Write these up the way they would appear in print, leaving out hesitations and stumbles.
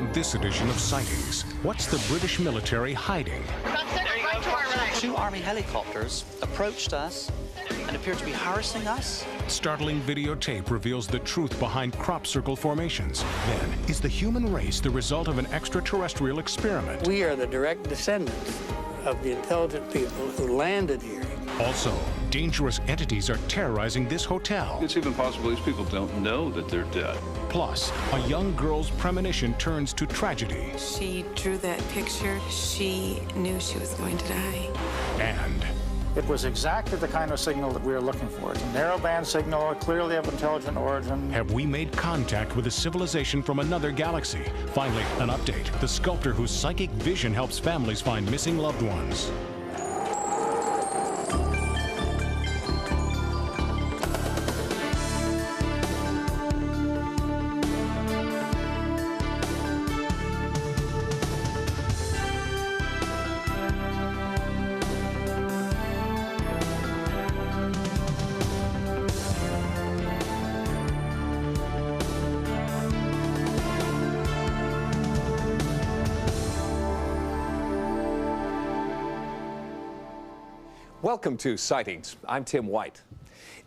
On this edition of Sightings, what's the British military hiding? Two Army helicopters approached us and appeared to be harassing us. Startling videotape reveals the truth behind crop circle formations. Then, is the human race the result of an extraterrestrial experiment? We are the direct descendants of the intelligent people who landed here. Also, dangerous entities are terrorizing this hotel. It's even possible these people don't know that they're dead. Plus, a young girl's premonition turns to tragedy. She drew that picture. She knew she was going to die. And it was exactly the kind of signal that we were looking for. It's a narrowband signal, clearly of intelligent origin. have we made contact with a civilization from another galaxy? Finally, an update. The sculptor whose psychic vision helps families find missing loved ones. Welcome to Sightings. I'm Tim White.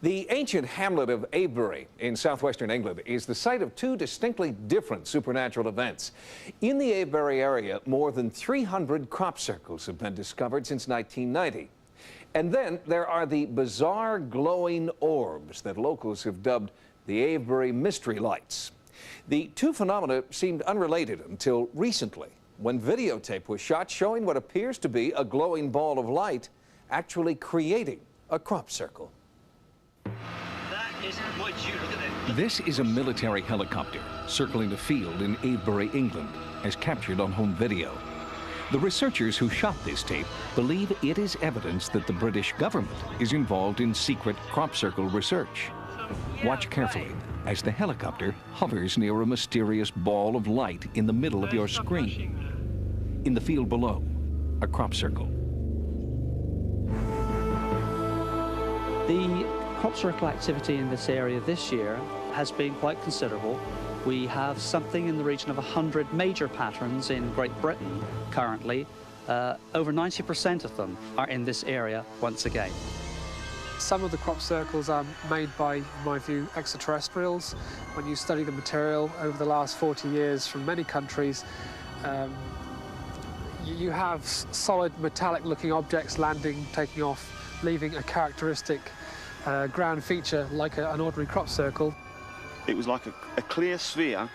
The ancient hamlet of Avebury in southwestern England is the site of two distinctly different supernatural events. In the Avebury area, more than 300 crop circles have been discovered since 1990. And then there are the bizarre glowing orbs that locals have dubbed the Avebury Mystery Lights. The two phenomena seemed unrelated until recently, when videotape was shot showing what appears to be a glowing ball of light actually creating a crop circle. This is a military helicopter circling a field in Avebury, England, as captured on home video. The researchers who shot this tape believe it is evidence that the British government is involved in secret crop circle research. Watch carefully as the helicopter hovers near a mysterious ball of light in the middle of your screen. In the field below, a crop circle. The crop circle activity in this area this year has been quite considerable. We have something in the region of 100 major patterns in Great Britain currently. Over 90% of them are in this area once again. Some of the crop circles are made by, in my view, extraterrestrials. When you study the material over the last 40 years from many countries, you have solid metallic-looking objects landing, taking off, leaving a characteristic ground feature like an ordinary crop circle. It was like a clear sphere,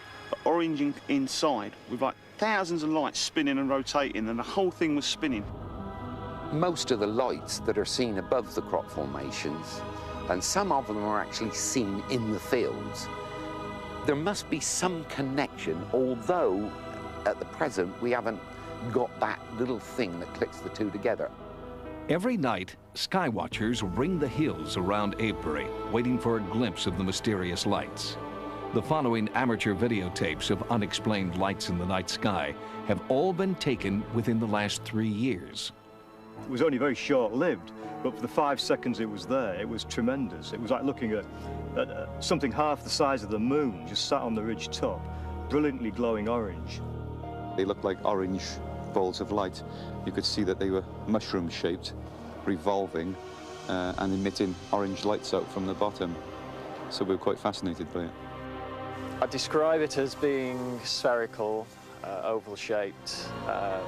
orange inside, with like thousands of lights spinning and rotating, and the whole thing was spinning. Most of the lights that are seen above the crop formations, and some of them are actually seen in the fields, there must be some connection, although at the present we haven't got that little thing that clicks the two together. Every night, sky watchers ring the hills around Avebury, waiting for a glimpse of the mysterious lights. The following amateur videotapes of unexplained lights in the night sky have all been taken within the last 3 years. It was only very short-lived, but for the 5 seconds it was there, it was tremendous. It was like looking at something half the size of the moon, just sat on the ridge top, brilliantly glowing orange. They looked like orange balls of light. You could see that they were mushroom-shaped, revolving, and emitting orange lights out from the bottom. So we were quite fascinated by it. I'd describe it as being spherical, oval-shaped,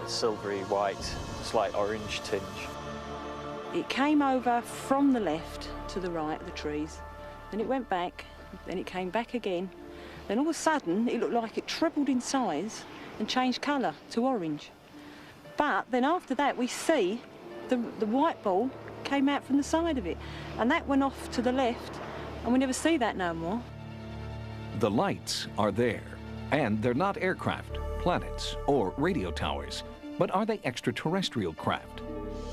silvery white, slight orange tinge. It came over from the left to the right of the trees, then it went back, then it came back again. Then all of a sudden, it looked like it trebled in size and changed colour to orange. But then after that, we see the white ball came out from the side of it, and that went off to the left, and we never see that no more. The lights are there, and they're not aircraft, planets, or radio towers, but are they extraterrestrial craft?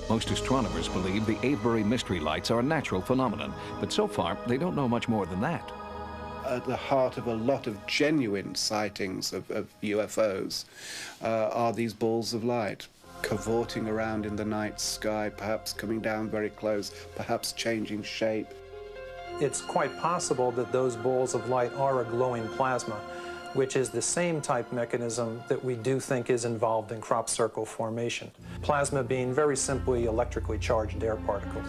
Most astronomers believe the Avebury Mystery Lights are a natural phenomenon, but so far they don't know much more than that. At the heart of a lot of genuine sightings of UFOs are these balls of light, cavorting around in the night sky, perhaps coming down very close, perhaps changing shape. It's quite possible that those balls of light are a glowing plasma. which is the same type mechanism that we do think is involved in crop circle formation. Plasma being very simply electrically charged air particles.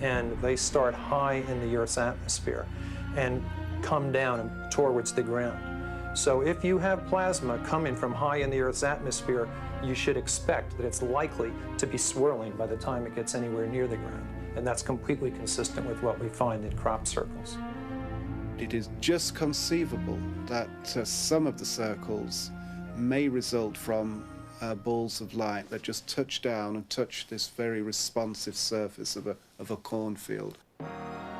And they start high in the Earth's atmosphere and come down towards the ground. So if you have plasma coming from high in the Earth's atmosphere, you should expect that it's likely to be swirling by the time it gets anywhere near the ground. And that's completely consistent with what we find in crop circles. It is just conceivable that some of the circles may result from balls of light that just touch down and touch this very responsive surface of a cornfield.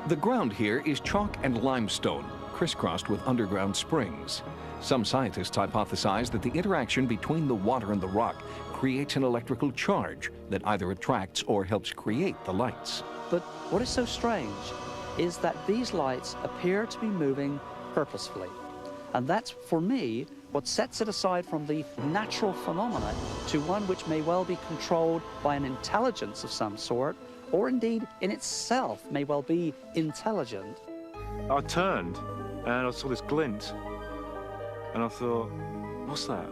The ground here is chalk and limestone, crisscrossed with underground springs. Some scientists hypothesize that the interaction between the water and the rock creates an electrical charge that either attracts or helps create the lights. But what is so strange is that these lights appear to be moving purposefully. And that's, for me, what sets it aside from the natural phenomena to one which may well be controlled by an intelligence of some sort, or indeed in itself may well be intelligent. I turned and I saw this glint and I thought, what's that?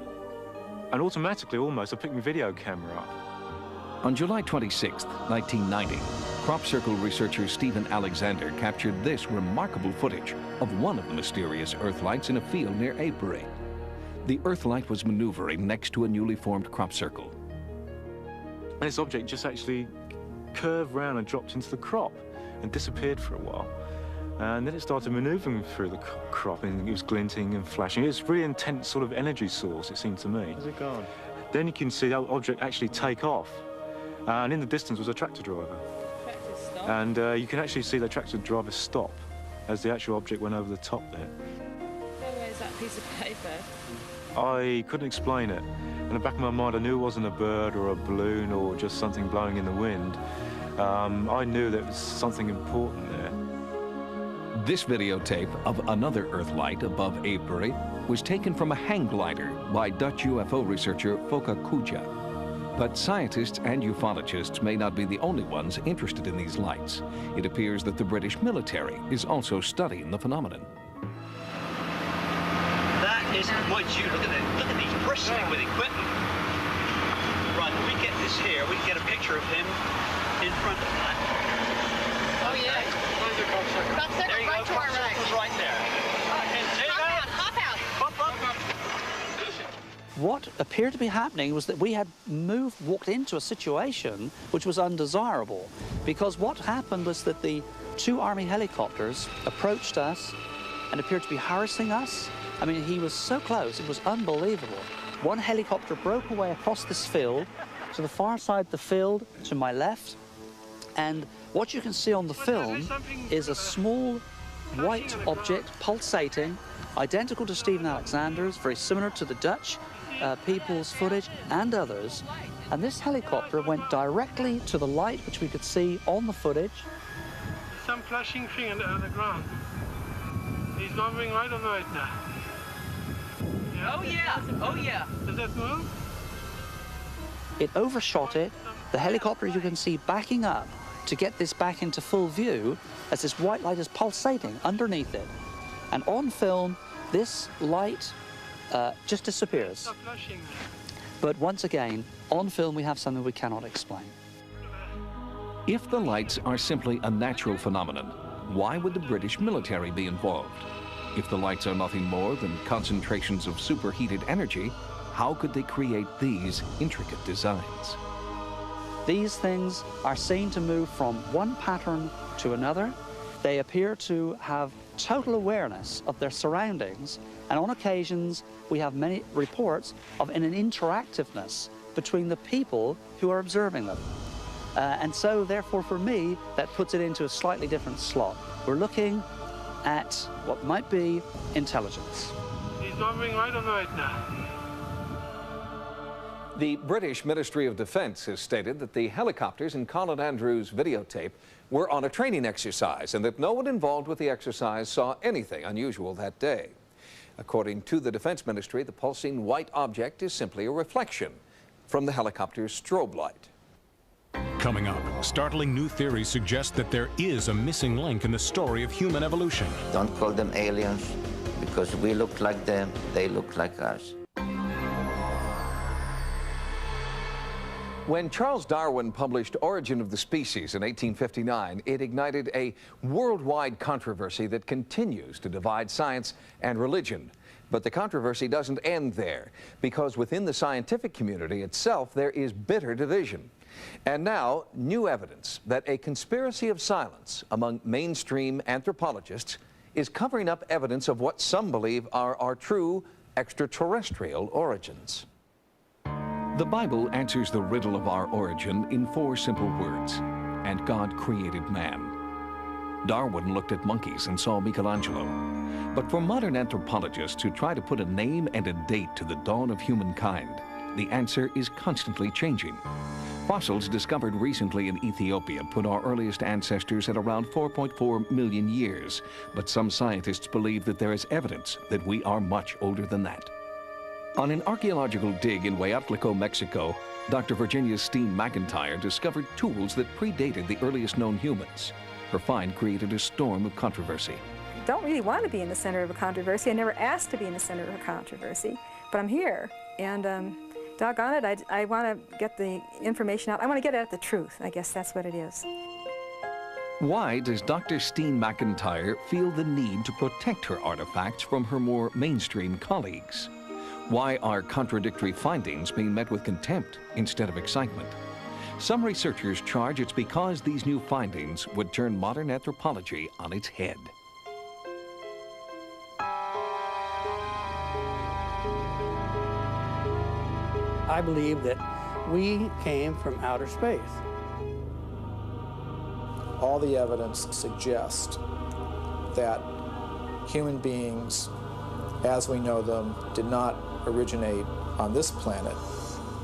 And automatically, almost, I picked my video camera up. On July 26, 1990, crop circle researcher Stephen Alexander captured this remarkable footage of one of the mysterious Earth lights in a field near Avebury. The Earth light was maneuvering next to a newly formed crop circle. And this object just actually curved round and dropped into the crop and disappeared for a while. And then it started maneuvering through the crop, and it was glinting and flashing. It was a really intense sort of energy source, it seemed to me. How's it gone? Then you can see that object actually take off. And in the distance was a tractor driver. And you can actually see the tractor driver stop as the actual object went over the top there. Where's that piece of paper? I couldn't explain it. In the back of my mind, I knew it wasn't a bird or a balloon or just something blowing in the wind. I knew that it was something important there. This videotape of another Earth light above Avebury was taken from a hang glider by Dutch UFO researcher Foka Kuja. But scientists and ufologists may not be the only ones interested in these lights. It appears that the British military is also studying the phenomenon. That is, mind you, look at these bristling with equipment. Right, when we get this here, we can get a picture of him in front of that. Oh yeah, that's it, right to our right. Right there. Hop out. What appeared to be happening was that we had walked into a situation which was undesirable, because what happened was that the two Army helicopters approached us and appeared to be harassing us. I mean, he was so close, it was unbelievable. One helicopter broke away across this field to the far side of the field to my left, and what you can see on the film is a small white object pulsating, identical to Stephen Alexander's, very similar to the Dutch people's footage and others. And this helicopter went directly to the light, which we could see on the footage. Some flashing thing on the ground. He's moving right on right now. Yeah. Oh yeah, oh yeah. Does that move? It overshot it. The helicopter, you can see, backing up to get this back into full view as this white light is pulsating underneath it. And on film, this light just disappears. But once again, on film we have something we cannot explain. If the lights are simply a natural phenomenon, why would the British military be involved? If the lights are nothing more than concentrations of superheated energy, how could they create these intricate designs? These things are seen to move from one pattern to another. They appear to have total awareness of their surroundings, and on occasions we have many reports of an interactiveness between the people who are observing them. And so therefore for me that puts it into a slightly different slot. We're looking at what might be intelligence. He's moving right on right now. The British Ministry of Defence has stated that the helicopters in Colin Andrews' videotape were on a training exercise and that no one involved with the exercise saw anything unusual that day. According to the Defense Ministry, the pulsing white object is simply a reflection from the helicopter's strobe light. Coming up, startling new theories suggest that there is a missing link in the story of human evolution. Don't call them aliens. because we look like them, they look like us. When Charles Darwin published Origin of the Species in 1859, it ignited a worldwide controversy that continues to divide science and religion. But the controversy doesn't end there, because within the scientific community itself, there is bitter division. And now, new evidence that a conspiracy of silence among mainstream anthropologists is covering up evidence of what some believe are our true extraterrestrial origins. The Bible answers the riddle of our origin in 4 simple words: and God created man. Darwin looked at monkeys and saw Michelangelo. But for modern anthropologists who try to put a name and a date to the dawn of humankind, the answer is constantly changing. Fossils discovered recently in Ethiopia put our earliest ancestors at around 4.4 million years, but some scientists believe that there is evidence that we are much older than that. On an archaeological dig in Hueyatlico, Mexico, Dr. Virginia Steen McIntyre discovered tools that predated the earliest known humans. Her find created a storm of controversy. I don't really want to be in the center of a controversy. I never asked to be in the center of a controversy, but I'm here, and doggone it, I want to get the information out. I want to get at the truth. I guess that's what it is. Why does Dr. Steen McIntyre feel the need to protect her artifacts from her more mainstream colleagues? Why are contradictory findings being met with contempt instead of excitement? Some researchers charge it's because these new findings would turn modern anthropology on its head. I believe that we came from outer space. All the evidence suggests that human beings, as we know them, did not originate on this planet,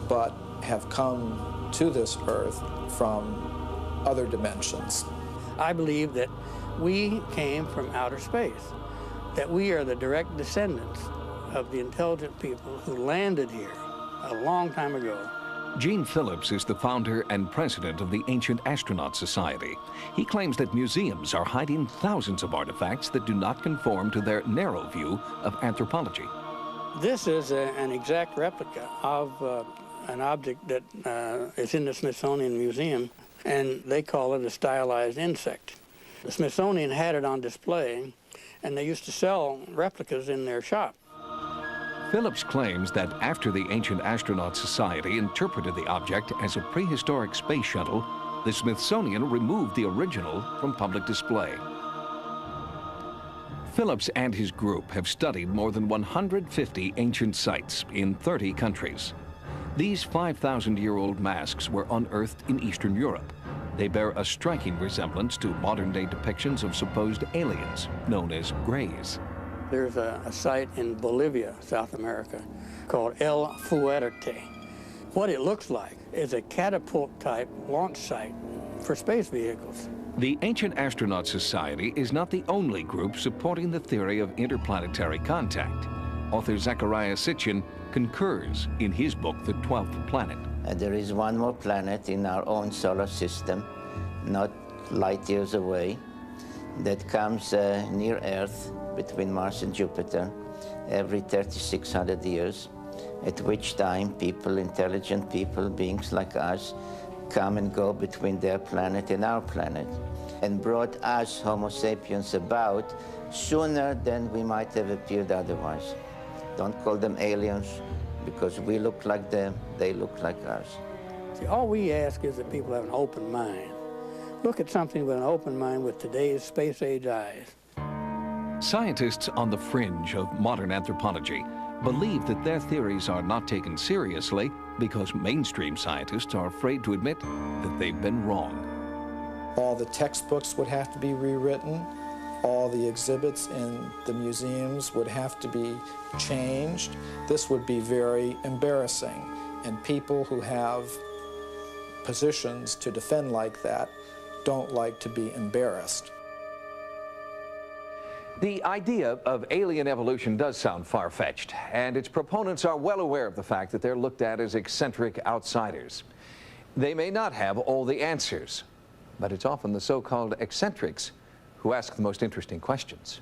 but have come to this Earth from other dimensions. I believe that we came from outer space, that we are the direct descendants of the intelligent people who landed here a long time ago. Gene Phillips is the founder and president of the Ancient Astronaut Society. He claims that museums are hiding thousands of artifacts that do not conform to their narrow view of anthropology. This is an exact replica of an object that is in the Smithsonian Museum, and they call it a stylized insect. The Smithsonian had it on display, and they used to sell replicas in their shop. Phillips claims that after the Ancient Astronaut Society interpreted the object as a prehistoric space shuttle, the Smithsonian removed the original from public display. Phillips and his group have studied more than 150 ancient sites in 30 countries. These 5,000-year-old masks were unearthed in Eastern Europe. They bear a striking resemblance to modern-day depictions of supposed aliens, known as Greys. There's a site in Bolivia, South America, called El Fuerte. What it looks like is a catapult-type launch site for space vehicles. The Ancient Astronaut Society is not the only group supporting the theory of interplanetary contact. Author Zecharia Sitchin concurs in his book, The 12th Planet. There is one more planet in our own solar system, not light years away, that comes near Earth, between Mars and Jupiter, every 3,600 years, at which time people, intelligent people, beings like us, come and go between their planet and our planet, and brought us, Homo sapiens, about sooner than we might have appeared otherwise. Don't call them aliens, because we look like them, they look like us. See, all we ask is that people have an open mind. Look at something with an open mind with today's space-age eyes. Scientists on the fringe of modern anthropology believe that their theories are not taken seriously because mainstream scientists are afraid to admit that they've been wrong. All the textbooks would have to be rewritten. All the exhibits in the museums would have to be changed. This would be very embarrassing, and people who have positions to defend like that don't like to be embarrassed. The idea of alien evolution does sound far-fetched, and its proponents are well aware of the fact that they're looked at as eccentric outsiders. They may not have all the answers, but it's often the so-called eccentrics who ask the most interesting questions.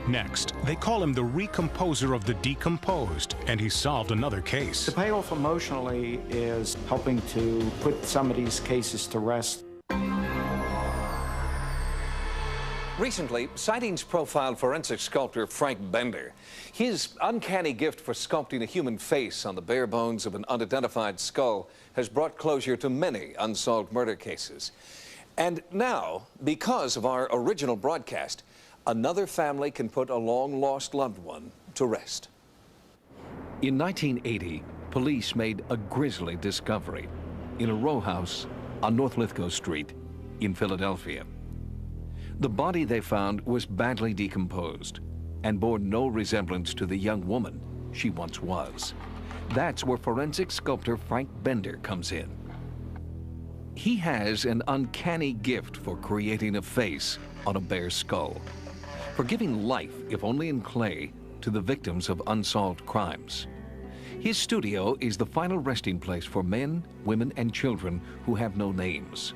Next, they call him the recomposer of the decomposed, and he solved another case. The payoff emotionally is helping to put some of these cases to rest. Recently, Sightings profiled forensic sculptor Frank Bender. His uncanny gift for sculpting a human face on the bare bones of an unidentified skull has brought closure to many unsolved murder cases. And now, because of our original broadcast, another family can put a long-lost loved one to rest. In 1980, police made a grisly discovery in a row house on North Lithgow Street in Philadelphia. The body they found was badly decomposed and bore no resemblance to the young woman she once was. That's where forensic sculptor Frank Bender comes in. He has an uncanny gift for creating a face on a bare skull, for giving life, if only in clay, to the victims of unsolved crimes. His studio is the final resting place for men, women, and children who have no names.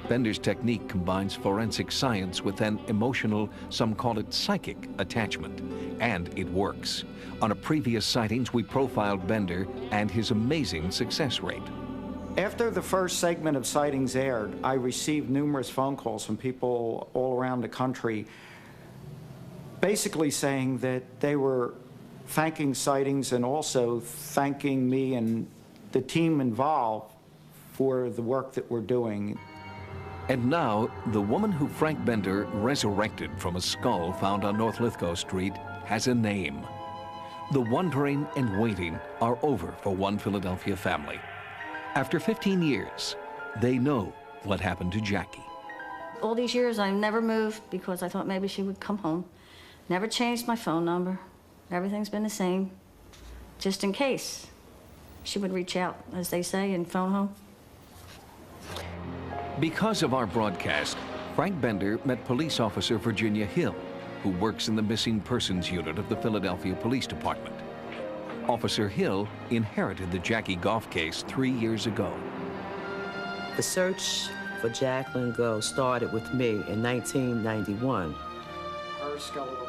Bender's technique combines forensic science with an emotional, some call it psychic, attachment, and it works. On a previous Sightings, we profiled Bender and his amazing success rate. After the first segment of Sightings aired, I received numerous phone calls from people all around the country basically saying that they were thanking Sightings and also thanking me and the team involved for the work that we're doing. And now, the woman who Frank Bender resurrected from a skull found on North Lithgow Street has a name. The wondering and waiting are over for one Philadelphia family. After 15 years, they know what happened to Jackie. All these years, I never moved because I thought maybe she would come home. Never changed my phone number. Everything's been the same, just in case she would reach out, as they say, and phone home. Because of our broadcast, Frank Bender met police officer Viđeњa Hill, who works in the Missing Persons Unit of the Philadelphia Police Department. Officer Hill inherited the Jackie Goff case 3 years ago. The search for Jacqueline Goff started with me in 1991.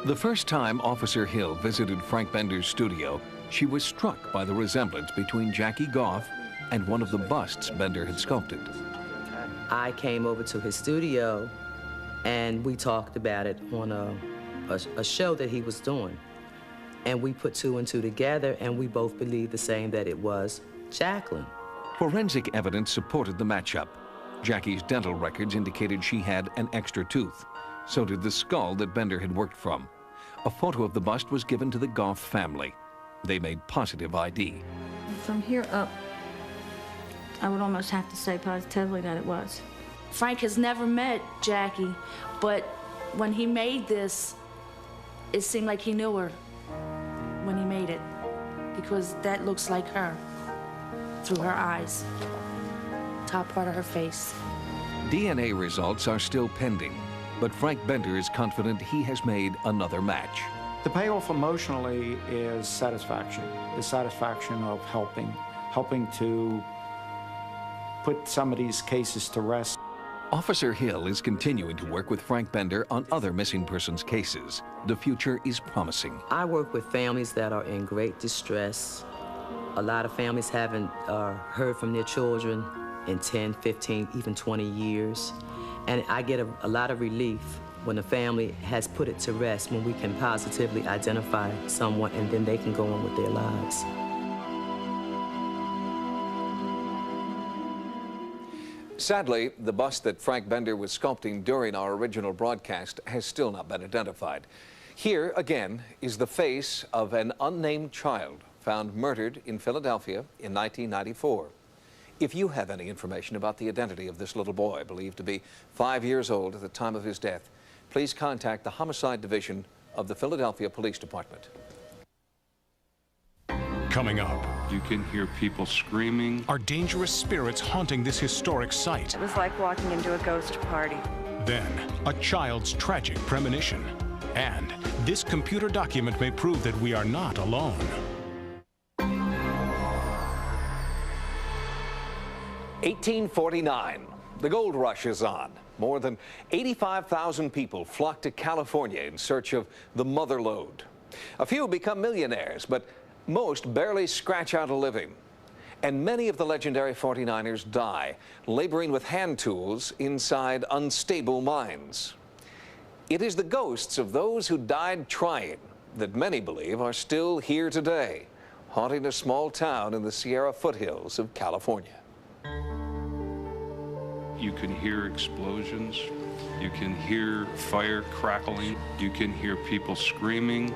The first time Officer Hill visited Frank Bender's studio, she was struck by the resemblance between Jackie Goff and one of the busts Bender had sculpted. I came over to his studio and we talked about it on a show that he was doing. And we put two and two together and we both believed the same, that it was Jacqueline. Forensic evidence supported the matchup. Jackie's dental records indicated she had an extra tooth. So did the skull that Bender had worked from. A photo of the bust was given to the Goff family. They made positive ID. From here up, I would almost have to say positively that it was. Frank has never met Jackie, but when he made this, it seemed like he knew her when he made it, because that looks like her through her eyes, top part of her face. DNA results are still pending, but Frank Bender is confident he has made another match. The payoff emotionally is satisfaction, the satisfaction of helping to put some of these cases to rest. Officer Hill is continuing to work with Frank Bender on other missing persons cases. The future is promising. I work with families that are in great distress. A lot of families haven't heard from their children in 10, 15, even 20 years. And I get a lot of relief when a family has put it to rest, when we can positively identify someone and then they can go on with their lives. Sadly, the bust that Frank Bender was sculpting during our original broadcast has still not been identified. Here, again, is the face of an unnamed child found murdered in Philadelphia in 1994. If you have any information about the identity of this little boy, believed to be 5 years old at the time of his death, please contact the Homicide Division of the Philadelphia Police Department. Coming up, you can hear people screaming. Are dangerous spirits haunting this historic site? It was like walking into a ghost party. Then, a child's tragic premonition. And this computer document may prove that we are not alone. 1849. The gold rush is on. More than 85,000 people flock to California in search of the mother lode. A few become millionaires, but most barely scratch out a living. And many of the legendary 49ers die, laboring with hand tools inside unstable mines. It is the ghosts of those who died trying that many believe are still here today, haunting a small town in the Sierra foothills of California. You can hear explosions, you can hear fire crackling, you can hear people screaming.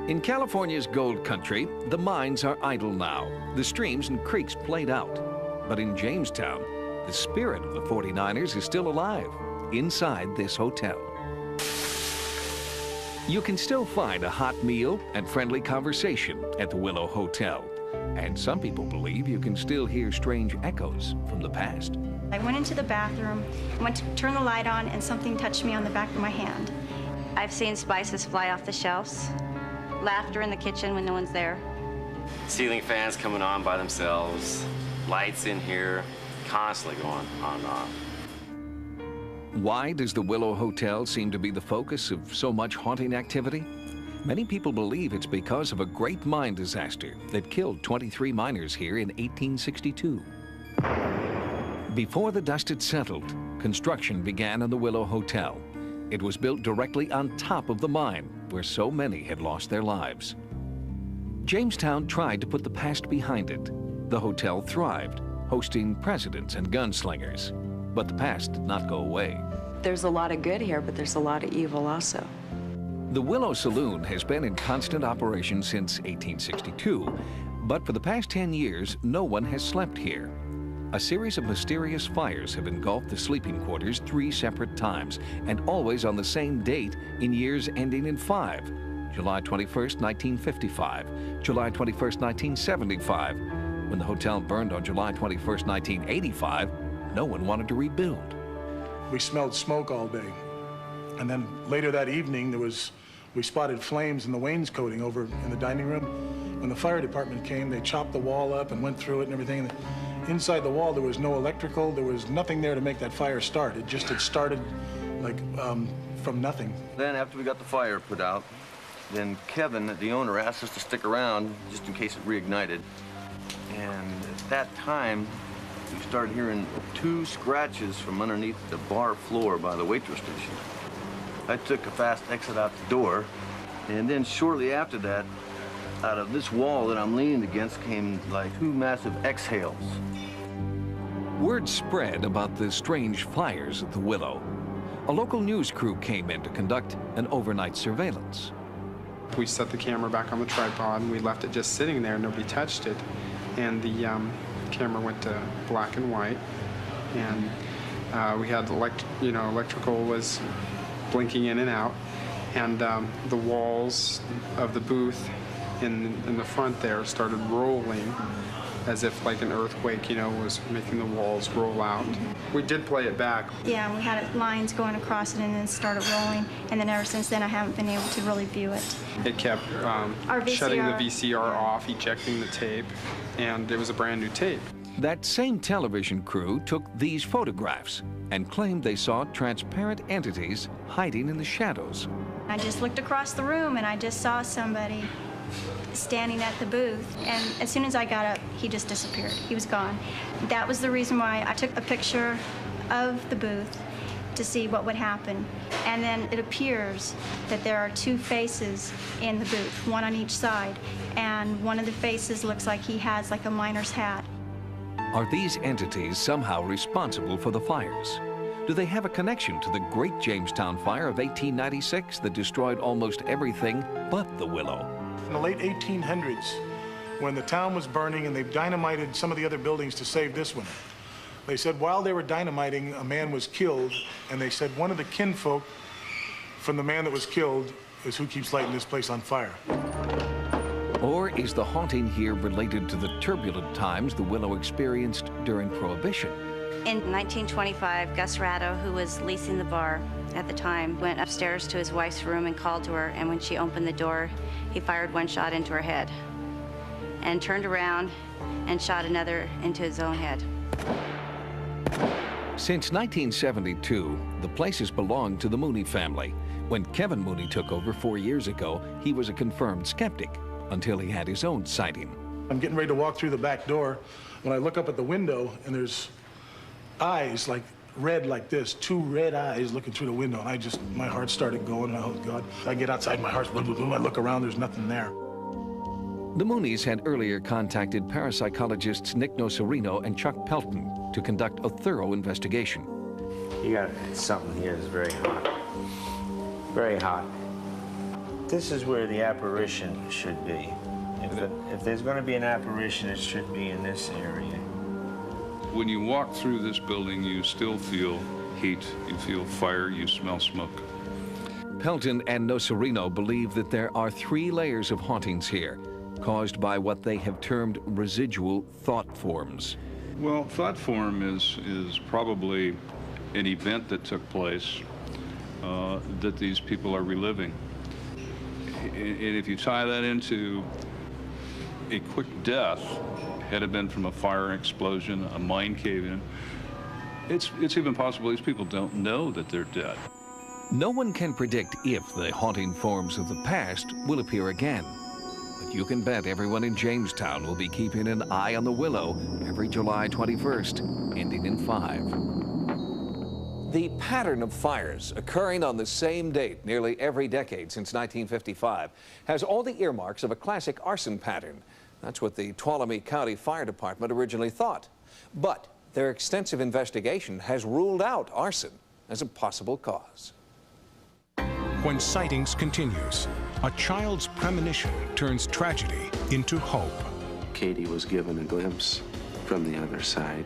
In California's gold country, the mines are idle now, the streams and creeks played out. But in Jamestown, the spirit of the 49ers is still alive, inside this hotel. You can still find a hot meal and friendly conversation at the Willow Hotel. And some people believe you can still hear strange echoes from the past. I went into the bathroom, went to turn the light on, and something touched me on the back of my hand. I've seen spices fly off the shelves, laughter in the kitchen when no one's there. Ceiling fans coming on by themselves, lights in here, constantly going on and off. Why does the Willow Hotel seem to be the focus of so much haunting activity? Many people believe it's because of a great mine disaster that killed 23 miners here in 1862. Before the dust had settled, construction began on the Willow Hotel. It was built directly on top of the mine, where so many had lost their lives. Jamestown tried to put the past behind it. The hotel thrived, hosting presidents and gunslingers. But the past did not go away. There's a lot of good here, but there's a lot of evil also. The Willow Saloon has been in constant operation since 1862, but for the past 10 years, no one has slept here. A series of mysterious fires have engulfed the sleeping quarters 3 separate times, and always on the same date in years ending in 5. July 21st, 1955, July 21st, 1975. When the hotel burned on July 21st, 1985, no one wanted to rebuild. We smelled smoke all day. And then later that evening, we spotted flames in the wainscoting over in the dining room. When the fire department came, they chopped the wall up and went through it and everything. And inside the wall, there was no electrical. There was nothing there to make that fire start. It just had started like from nothing. Then after we got the fire put out, then Kevin, the owner, asked us to stick around just in case it reignited. And at that time, we started hearing 2 scratches from underneath the bar floor by the waitress station. I took a fast exit out the door, and then shortly after that, out of this wall that I'm leaning against came like 2 massive exhales. Word spread about the strange fires at the Willow. A local news crew came in to conduct an overnight surveillance. We set the camera back on the tripod, and we left it just sitting there. Nobody touched it, and the camera went to black and white, and we had electrical was blinking in and out, and the walls of the booth in the front there started rolling as if like an earthquake, was making the walls roll out. We did play it back. Yeah, we had lines going across it and then it started rolling, and then ever since then I haven't been able to really view it. It kept shutting the VCR off, ejecting the tape, and it was a brand new tape. That same television crew took these photographs and claimed they saw transparent entities hiding in the shadows. I just looked across the room and I just saw somebody standing at the booth, and as soon as I got up, he just disappeared. He was gone. That was the reason why I took a picture of the booth to see what would happen. And then it appears that there are 2 faces in the booth, one on each side, and one of the faces looks like he has like a miner's hat. Are these entities somehow responsible for the fires? Do they have a connection to the Great Jamestown Fire of 1896 that destroyed almost everything but the Willow? In the late 1800s, when the town was burning and they dynamited some of the other buildings to save this one, they said while they were dynamiting, a man was killed, and they said one of the kinfolk from the man that was killed is who keeps lighting this place on fire. Or is the haunting here related to the turbulent times the Willow experienced during Prohibition? In 1925, Gus Ratto, who was leasing the bar at the time, went upstairs to his wife's room and called to her, and when she opened the door, he fired 1 shot into her head and turned around and shot another into his own head. Since 1972, the place has belonged to the Mooney family. When Kevin Mooney took over 4 years ago, he was a confirmed skeptic until he had his own sighting. I'm getting ready to walk through the back door when I look up at the window and there's eyes like red like this, 2 red eyes looking through the window, and my heart started going. Oh God! I get outside, my heart's boom, boom, boom. I look around, there's nothing there. The Mooneys had earlier contacted parapsychologists Nick Nocerino and Chuck Pelton to conduct a thorough investigation. You got something here that's very hot. Very hot. This is where the apparition should be. If there's going to be an apparition, it should be in this area. When you walk through this building, you still feel heat, you feel fire, you smell smoke. Pelton and Nocerino believe that there are 3 layers of hauntings here, caused by what they have termed residual thought forms. Well, thought form is probably an event that took place that these people are reliving. And if you tie that into a quick death, had it been from a fire explosion, a mine cave-in, it's even possible these people don't know that they're dead. No one can predict if the haunting forms of the past will appear again. But you can bet everyone in Jamestown will be keeping an eye on the willow every July 21st, ending in 5. The pattern of fires occurring on the same date nearly every decade since 1955 has all the earmarks of a classic arson pattern. That's what the Tuolumne County Fire Department originally thought. But their extensive investigation has ruled out arson as a possible cause. When Sightings continues, a child's premonition turns tragedy into hope. Katie was given a glimpse from the other side.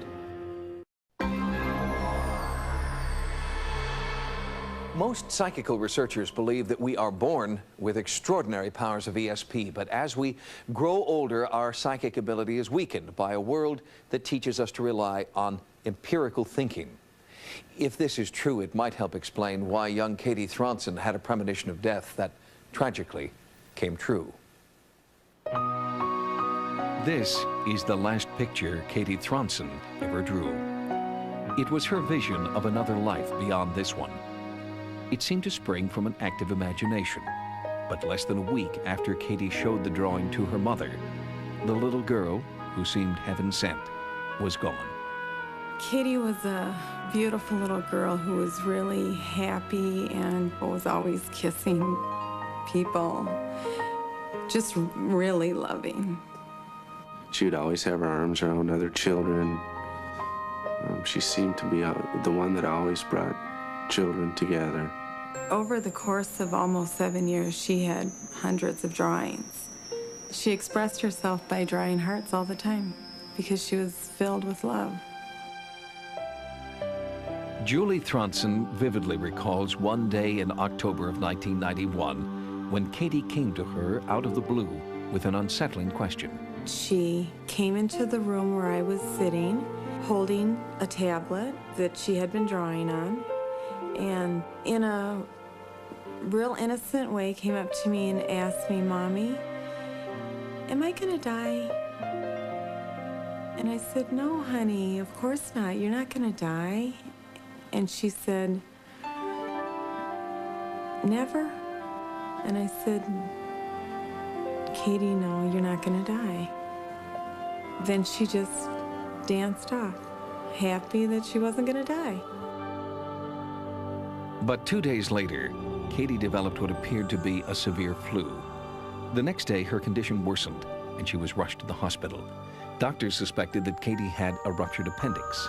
Most psychical researchers believe that we are born with extraordinary powers of ESP, but as we grow older, our psychic ability is weakened by a world that teaches us to rely on empirical thinking. If this is true, it might help explain why young Katie Thronson had a premonition of death that tragically came true. This is the last picture Katie Thronson ever drew. It was her vision of another life beyond this one. It seemed to spring from an active imagination, but less than a week after Katie showed the drawing to her mother, the little girl, who seemed heaven sent, was gone. Katie was a beautiful little girl who was really happy and was always kissing people, just really loving. She would always have her arms around other children. She seemed to be the one that always brought children together. Over the course of almost 7 years, she had hundreds of drawings. She expressed herself by drawing hearts all the time because she was filled with love. Julie Thronson vividly recalls one day in October of 1991 when Katie came to her out of the blue with an unsettling question. She came into the room where I was sitting, holding a tablet that she had been drawing on, and in a real innocent way came up to me and asked me, "Mommy, am I gonna die?" And I said, "No, honey, of course not. You're not gonna die." And she said, "Never?" And I said, "Katie, no, you're not gonna die." Then she just danced off, happy that she wasn't gonna die. But 2 days later, Katie developed what appeared to be a severe flu. The next day, her condition worsened, and she was rushed to the hospital. Doctors suspected that Katie had a ruptured appendix.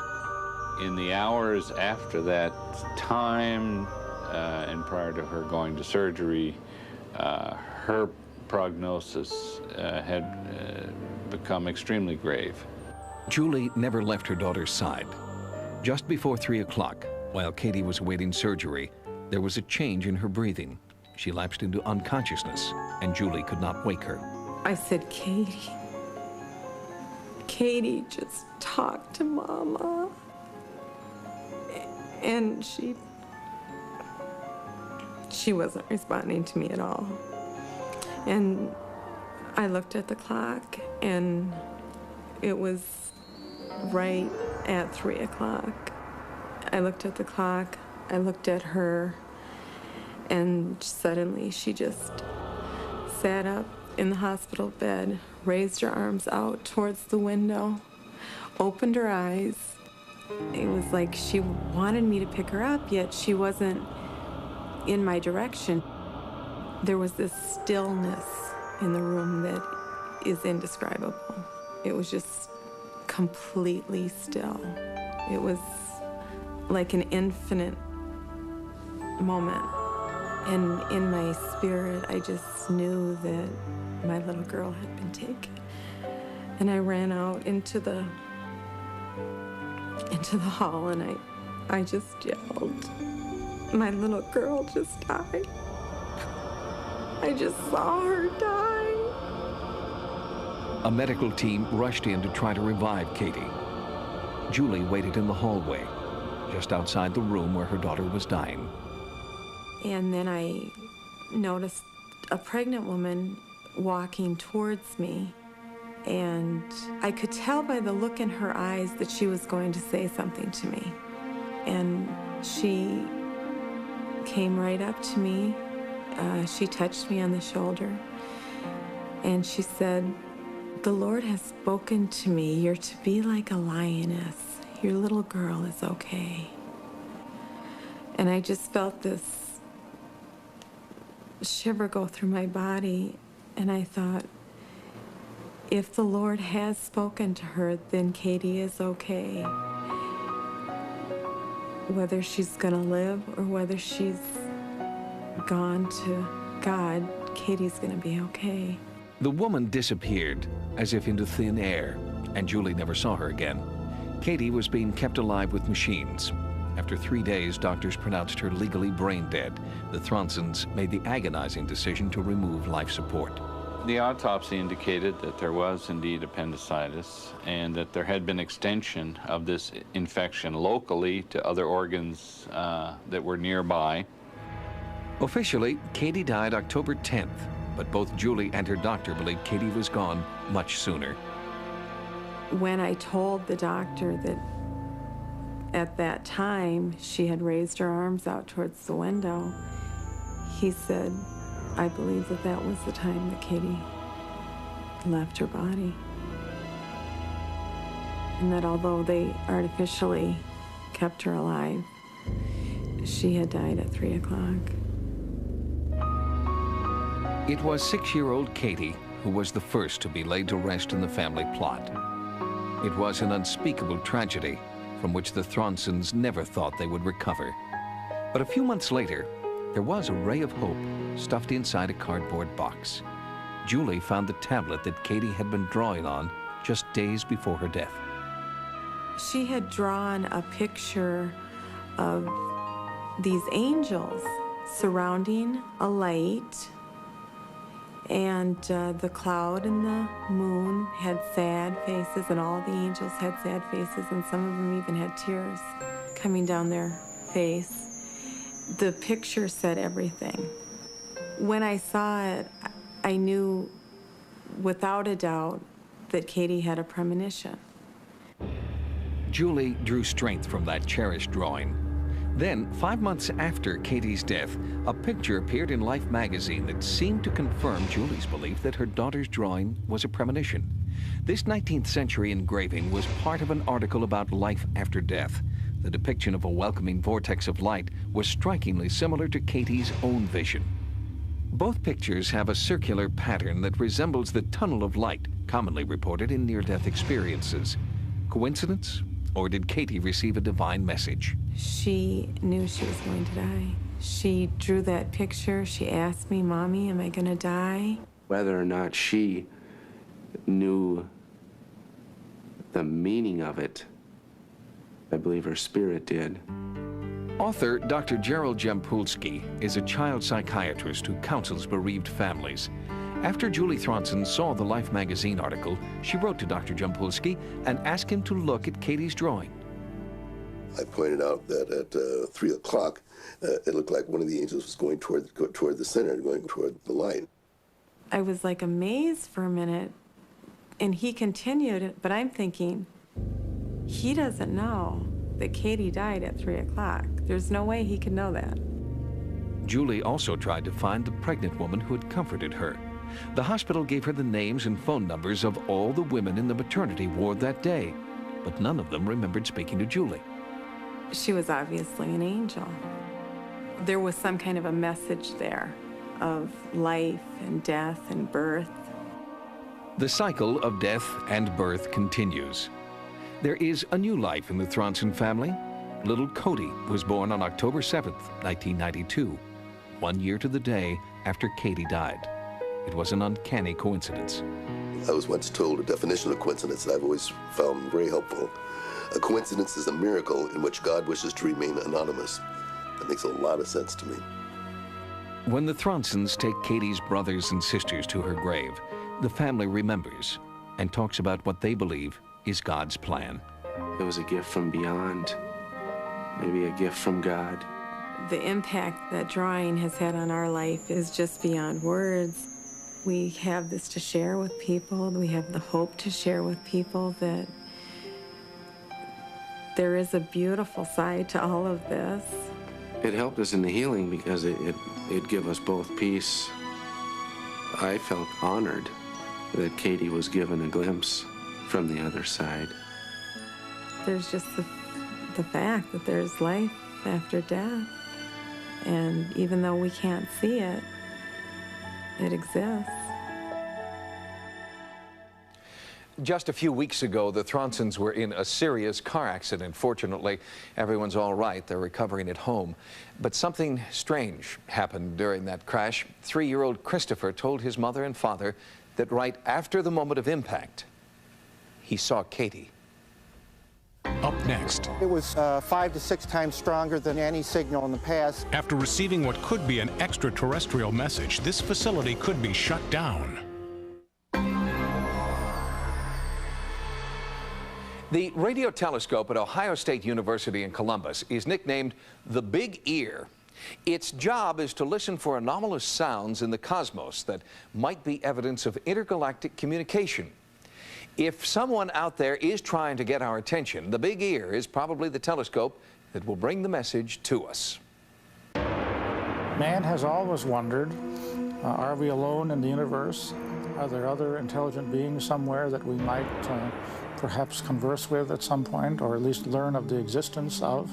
In the hours after that time, and prior to her going to surgery, her prognosis had become extremely grave. Julie never left her daughter's side. Just before 3 o'clock, while Katie was awaiting surgery, there was a change in her breathing. She lapsed into unconsciousness, and Julie could not wake her. I said, "Katie, Katie, just talk to Mama." And she wasn't responding to me at all. And I looked at the clock, and it was right at 3 o'clock. I looked at the clock, I looked at her, and suddenly she just sat up in the hospital bed, raised her arms out towards the window, opened her eyes. It was like she wanted me to pick her up, yet she wasn't in my direction. There was this stillness in the room that is indescribable. It was just completely still. It was like an infinite moment. And in my spirit, I just knew that my little girl had been taken. And I ran out into the hall, and I just yelled, "My little girl just died. I just saw her die." A medical team rushed in to try to revive Katie. Julie waited in the hallway, just outside the room where her daughter was dying. And then I noticed a pregnant woman walking towards me, and I could tell by the look in her eyes that she was going to say something to me. And she came right up to me. She touched me on the shoulder, and she said, "The Lord has spoken to me. You're to be like a lioness. Your little girl is okay." And I just felt this shiver go through my body, and I thought, if the Lord has spoken to her, then Katie is okay. Whether she's gonna live or whether she's gone to God, Katie's gonna be okay. The woman disappeared as if into thin air, and Julie never saw her again. Katie was being kept alive with machines. After 3 days, doctors pronounced her legally brain dead. The Thronsons made the agonizing decision to remove life support. The autopsy indicated that there was indeed appendicitis and that there had been extension of this infection locally to other organs that were nearby. Officially, Katie died October 10th, but both Julie and her doctor believed Katie was gone much sooner. When I told the doctor that at that time she had raised her arms out towards the window, he said, "I believe that that was the time that Katie left her body. And that although they artificially kept her alive, she had died at 3 o'clock. It was 6-year-old Katie who was the first to be laid to rest in the family plot. It was an unspeakable tragedy from which the Thronsons never thought they would recover. But a few months later, there was a ray of hope stuffed inside a cardboard box. Julie found the tablet that Katie had been drawing on just days before her death. She had drawn a picture of these angels surrounding a light, and the cloud and the moon had sad faces, and all the angels had sad faces, and some of them even had tears coming down their face. The picture said everything. When I saw it, I knew without a doubt that Katie had a premonition. Julie drew strength from that cherished drawing. Then, 5 months after Katie's death, a picture appeared in Life magazine that seemed to confirm Julie's belief that her daughter's drawing was a premonition. This 19th century engraving was part of an article about life after death. The depiction of a welcoming vortex of light was strikingly similar to Katie's own vision. Both pictures have a circular pattern that resembles the tunnel of light commonly reported in near-death experiences. Coincidence? Or did Katie receive a divine message? She knew she was going to die. She drew that picture. She asked me, "Mommy, am I going to die?" Whether or not she knew the meaning of it, I believe her spirit did. Author Dr. Gerald Jampolsky is a child psychiatrist who counsels bereaved families. After Julie Thronson saw the Life magazine article, she wrote to Dr. Jampolsky and asked him to look at Katie's drawing. I pointed out that at 3 o'clock, it looked like one of the angels was going toward the center, going toward the light. I was like amazed for a minute, and he continued, but I'm thinking, he doesn't know that Katie died at 3 o'clock. There's no way he could know that. Julie also tried to find the pregnant woman who had comforted her. The hospital gave her the names and phone numbers of all the women in the maternity ward that day, but none of them remembered speaking to Julie. She was obviously an angel. There was some kind of a message there of life and death and birth. The cycle of death and birth continues. There is a new life in the Thronson family. Little Cody was born on October 7th, 1992, 1 year to the day after Katie died. It was an uncanny coincidence. I was once told a definition of coincidence that I've always found very helpful. A coincidence is a miracle in which God wishes to remain anonymous. That makes a lot of sense to me. When the Thronsons take Katie's brothers and sisters to her grave, the family remembers and talks about what they believe is God's plan. It was a gift from beyond, maybe a gift from God. The impact that drawing has had on our life is just beyond words. We have this to share with people. We have the hope to share with people that there is a beautiful side to all of this. It helped us in the healing because it gave us both peace. I felt honored that Katie was given a glimpse from the other side. There's just the fact that there's life after death. And even though we can't see it, it exists. Just a few weeks ago, the Thronsons were in a serious car accident. Fortunately, everyone's all right. They're recovering at home. But something strange happened during that crash. 3-year-old Christopher told his mother and father that right after the moment of impact, he saw Katie. Up next. It was 5 to 6 times stronger than any signal in the past. After receiving what could be an extraterrestrial message, this facility could be shut down. The radio telescope at Ohio State University in Columbus is nicknamed the Big Ear. Its job is to listen for anomalous sounds in the cosmos that might be evidence of intergalactic communication. If someone out there is trying to get our attention, the Big Ear is probably the telescope that will bring the message to us. Man has always wondered, are we alone in the universe? Are there other intelligent beings somewhere that we might perhaps converse with at some point, or at least learn of the existence of?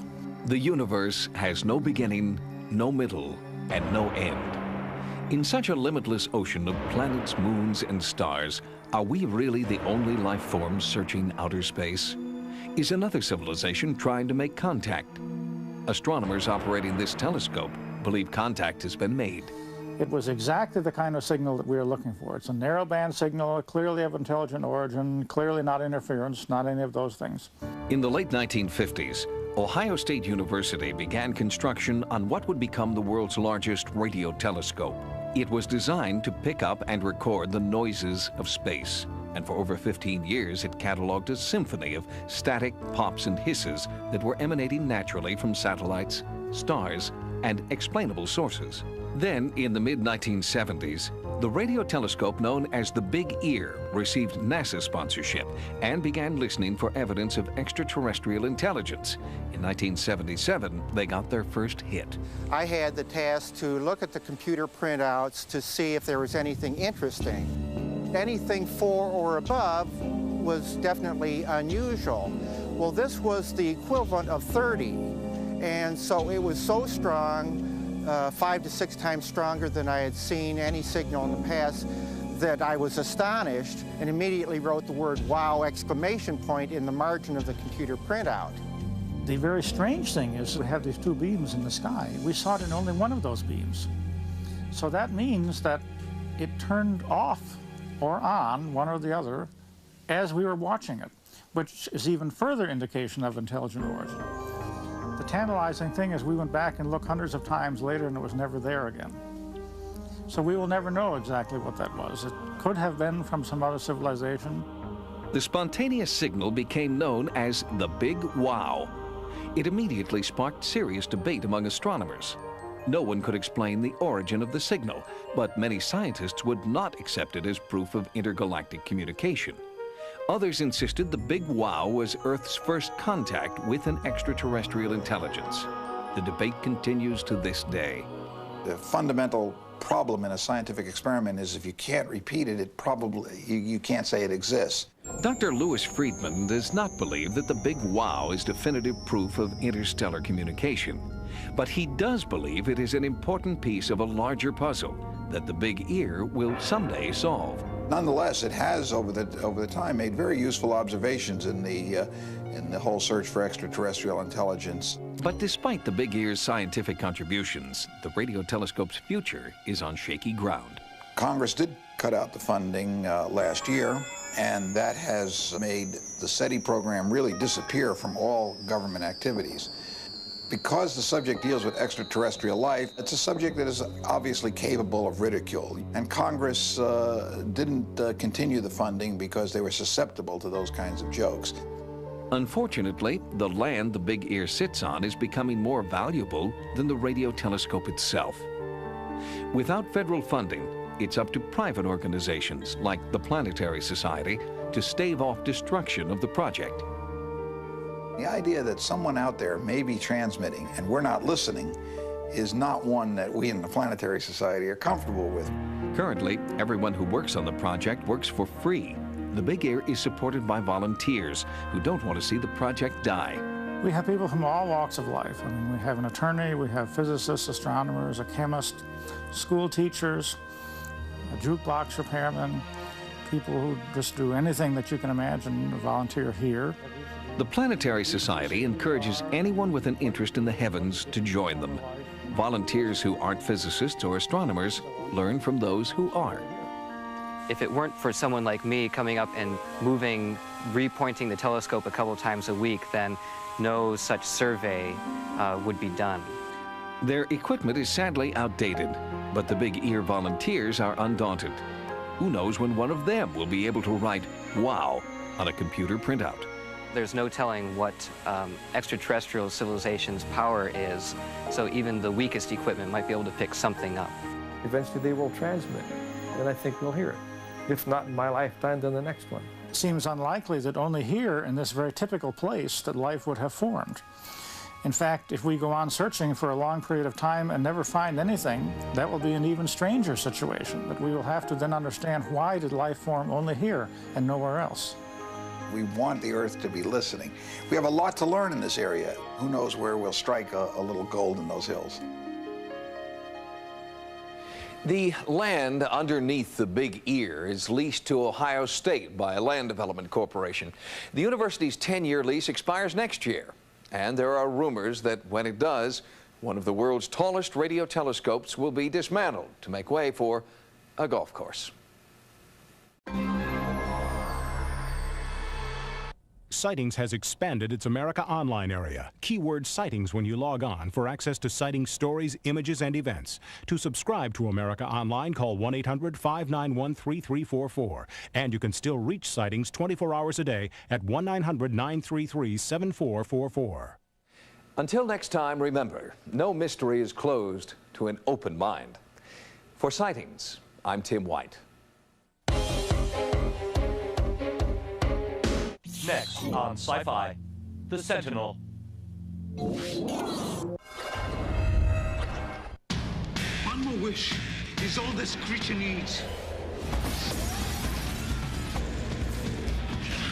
The universe has no beginning, no middle, and no end. In such a limitless ocean of planets, moons, and stars, are we really the only life forms searching outer space? Is another civilization trying to make contact? Astronomers operating this telescope believe contact has been made. It was exactly the kind of signal that we were looking for. It's a narrowband signal, clearly of intelligent origin, clearly not interference, not any of those things. In the late 1950s, Ohio State University began construction on what would become the world's largest radio telescope. It was designed to pick up and record the noises of space. And for over 15 years, it cataloged a symphony of static pops and hisses that were emanating naturally from satellites, stars, and explainable sources. Then, in the mid-1970s, the radio telescope known as the Big Ear received NASA sponsorship and began listening for evidence of extraterrestrial intelligence. In 1977, they got their first hit. I had the task to look at the computer printouts to see if there was anything interesting. Anything 4 or above was definitely unusual. Well, this was the equivalent of 30, and so it was so strong, 5 to 6 times stronger than I had seen any signal in the past, that I was astonished and immediately wrote the word "wow!" exclamation point in the margin of the computer printout. The very strange thing is we have these 2 beams in the sky. We saw it in only one of those beams. So that means that it turned off or on, one or the other, as we were watching it, which is even further indication of intelligent origin. The tantalizing thing is we went back and looked hundreds of times later and it was never there again. So we will never know exactly what that was. It could have been from some other civilization. The spontaneous signal became known as the Big Wow. It immediately sparked serious debate among astronomers. No one could explain the origin of the signal, but many scientists would not accept it as proof of intergalactic communication. Others insisted the Big Wow was Earth's first contact with an extraterrestrial intelligence. The debate continues to this day. The fundamental problem in a scientific experiment is if you can't repeat it, you can't say it exists. Dr. Lewis Friedman does not believe that the Big Wow is definitive proof of interstellar communication, but he does believe it is an important piece of a larger puzzle that the Big Ear will someday solve. Nonetheless, it has, over the time, made very useful observations in the whole search for extraterrestrial intelligence. But despite the Big Ear's scientific contributions, the radio telescope's future is on shaky ground. Congress did cut out the funding last year, and that has made the SETI program really disappear from all government activities. Because the subject deals with extraterrestrial life, it's a subject that is obviously capable of ridicule. And Congress didn't continue the funding because they were susceptible to those kinds of jokes. Unfortunately, the land the Big Ear sits on is becoming more valuable than the radio telescope itself. Without federal funding, it's up to private organizations like the Planetary Society to stave off destruction of the project. The idea that someone out there may be transmitting and we're not listening is not one that we in the Planetary Society are comfortable with. Currently, everyone who works on the project works for free. The Big Ear is supported by volunteers who don't want to see the project die. We have people from all walks of life. I mean, we have an attorney, we have physicists, astronomers, a chemist, school teachers, a jukebox repairman, people who just do anything that you can imagine, volunteer here. The Planetary Society encourages anyone with an interest in the heavens to join them. Volunteers who aren't physicists or astronomers learn from those who are. If it weren't for someone like me coming up and moving, repointing the telescope a couple times a week, then no such survey would be done. Their equipment is sadly outdated, but the Big Ear volunteers are undaunted. Who knows when one of them will be able to write "wow" on a computer printout. There's no telling what extraterrestrial civilization's power is, so even the weakest equipment might be able to pick something up. Eventually they will transmit, and I think we'll hear it. If not in my lifetime, then the next one. It seems unlikely that only here, in this very typical place, that life would have formed. In fact, if we go on searching for a long period of time and never find anything, that will be an even stranger situation, that we will have to then understand why did life form only here and nowhere else. We want the Earth to be listening. We have a lot to learn in this area. Who knows where we'll strike a little gold in those hills. The land underneath the Big Ear is leased to Ohio State by a land development corporation. The university's 10-year lease expires next year, and there are rumors that when it does, one of the world's tallest radio telescopes will be dismantled to make way for a golf course. Sightings has expanded its America Online area. Keyword Sightings when you log on for access to sighting stories, images, and events. To subscribe to America Online, call 1-800-591-3344. And you can still reach Sightings 24 hours a day at 1-900-933-7444. Until next time, remember, no mystery is closed to an open mind. For Sightings, I'm Tim White. Next on Sci-Fi, The Sentinel. One more wish is all this creature needs.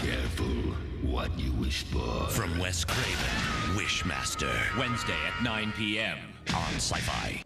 Careful what you wish for. From Wes Craven, Wishmaster. Wednesday at 9 p.m. on Sci-Fi.